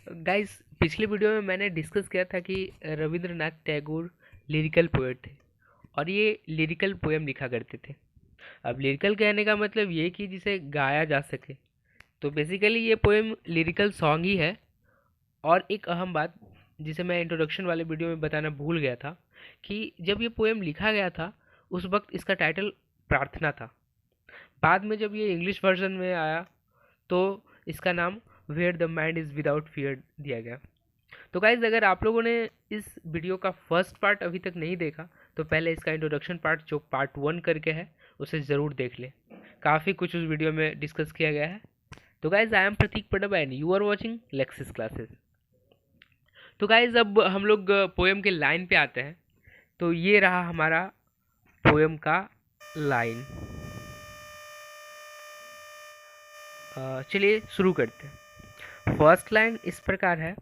Guys, पिछले video में मैंने डिस्कस किया था कि रविंद्रनाथ टैगोर लिरिकल पोएट थे और ये लिरिकल पोएम लिखा करते थे। अब लिरिकल कहने का मतलब ये कि जिसे गाया जा सके, तो बेसिकली ये पोएम लिरिकल सॉन्ग ही है। और एक अहम बात जिसे मैं इंट्रोडक्शन वाले वीडियो में बताना भूल गया था कि जब ये पोएम लिखा गया था उस वक्त इसका टाइटल प्रार्थना था। बाद में जब ये इंग्लिश वर्जन में आया तो इसका नाम where the mind is without fear दिया गया। तो गाइज, अगर आप लोगों ने इस वीडियो का फर्स्ट पार्ट अभी तक नहीं देखा तो पहले इसका इंट्रोडक्शन पार्ट जो पार्ट 1 करके है उसे ज़रूर देख लें। काफ़ी कुछ उस वीडियो में डिस्कस किया गया है। तो गाइज, आई एम प्रतीक पडब and you are watching Lexis classes. तो गाइज, अब हम लोग पोएम के लाइन पे आते हैं। तो ये रहा हमारा पोएम का लाइन। चलिए शुरू करते हैं। फर्स्ट लाइन इस प्रकार है,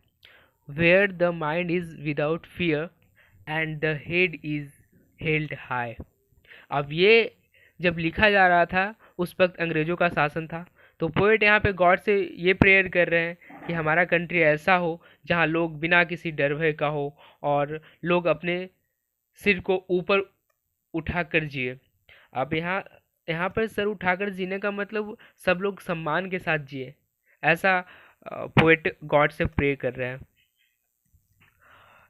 where the mind is without fear and the head is held high। अब ये जब लिखा जा रहा था उस वक्त अंग्रेज़ों का शासन था, तो पोएट यहाँ पे गॉड से ये प्रेयर कर रहे हैं कि हमारा कंट्री ऐसा हो जहाँ लोग बिना किसी डर भय का हो और लोग अपने सिर को ऊपर उठाकर जिए। अब यहाँ यहाँ पर सर उठाकर जीने का मतलब सब लोग सम्मान के साथ जिए, ऐसा पोएट गॉड से प्रे कर रहे हैं।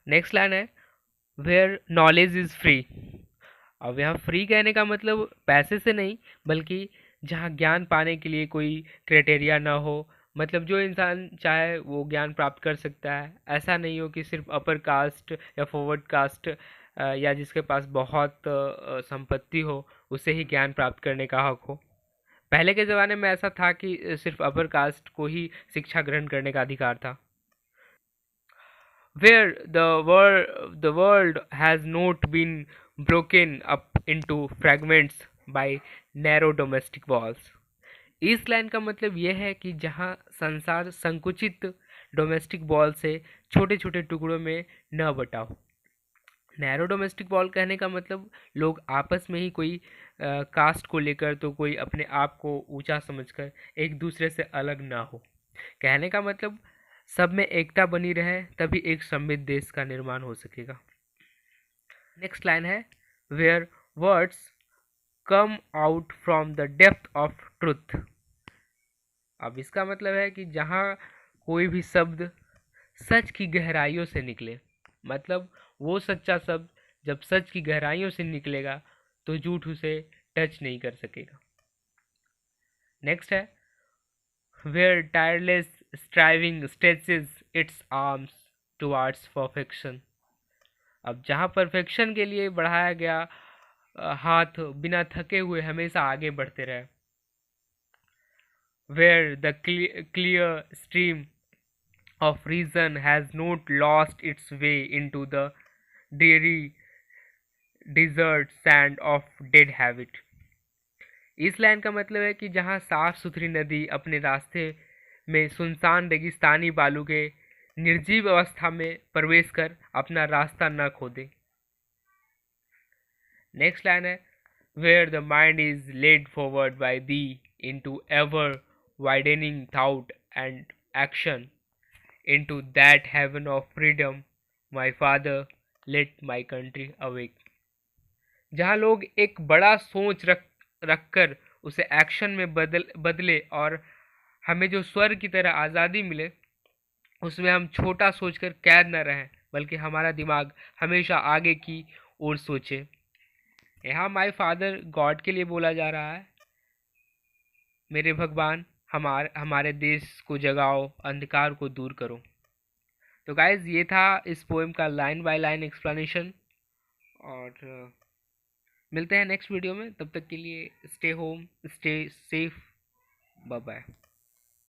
नेक्स्ट लाइन है, वेयर नॉलेज इज़ फ्री। अब यहाँ फ्री कहने का मतलब पैसे से नहीं, बल्कि जहाँ ज्ञान पाने के लिए कोई क्राइटेरिया ना हो, मतलब जो इंसान चाहे वो ज्ञान प्राप्त कर सकता है। ऐसा नहीं हो कि सिर्फ अपर कास्ट या फॉरवर्ड कास्ट या जिसके पास बहुत संपत्ति हो उसे ही ज्ञान प्राप्त करने का हक हो। पहले के ज़माने में ऐसा था कि सिर्फ अपर कास्ट को ही शिक्षा ग्रहण करने का अधिकार था। Where the world has not been broken up into fragments by narrow domestic walls। इस लाइन का मतलब यह है कि जहाँ संसार संकुचित डोमेस्टिक वॉल से छोटे छोटे टुकड़ों में न बटा हो। नैरो डोमेस्टिक वॉल कहने का मतलब लोग आपस में ही कोई कास्ट को लेकर तो कोई अपने आप को ऊंचा समझकर एक दूसरे से अलग ना हो। कहने का मतलब सब में एकता बनी रहे, तभी एक समृद्ध देश का निर्माण हो सकेगा। नेक्स्ट लाइन है, where words come out from the depth of truth. अब इसका मतलब है कि जहाँ कोई भी शब्द सच की गहराइयों से निकले, मतलब वो सच्चा शब्द जब सच की गहराइयों से निकलेगा तो झूठ उसे टच नहीं कर सकेगा। नेक्स्ट है, where tireless striving stretches its arms towards perfection। अब जहाँ परफेक्शन के लिए बढ़ाया गया हाथ बिना थके हुए हमेशा आगे बढ़ते रहे। where the clear stream of reason has not lost its way into the dreary desert sand of dead habit। इस लाइन का मतलब है कि जहाँ साफ सुथरी नदी अपने रास्ते में सुनसान रेगिस्तानी बालू के निर्जीव अवस्था में प्रवेश कर अपना रास्ता न खो दे। नेक्स्ट लाइन है, where the mind is led forward by thee into ever widening thought and action into that heaven of freedom my father let my country awake. जहाँ लोग एक बड़ा सोच रखकर उसे एक्शन में बदले और हमें जो स्वर्ग की तरह आज़ादी मिले उसमें हम छोटा सोचकर कैद न रहें, बल्कि हमारा दिमाग हमेशा आगे की ओर सोचे। यहाँ माय फादर गॉड के लिए बोला जा रहा है, मेरे भगवान हमारे देश को जगाओ, अंधकार को दूर करो। तो गाइज, ये था इस पोएम का लाइन बाय लाइन एक्सप्लेनेशन, और मिलते हैं नेक्स्ट वीडियो में। तब तक के लिए stay home, stay safe, bye bye.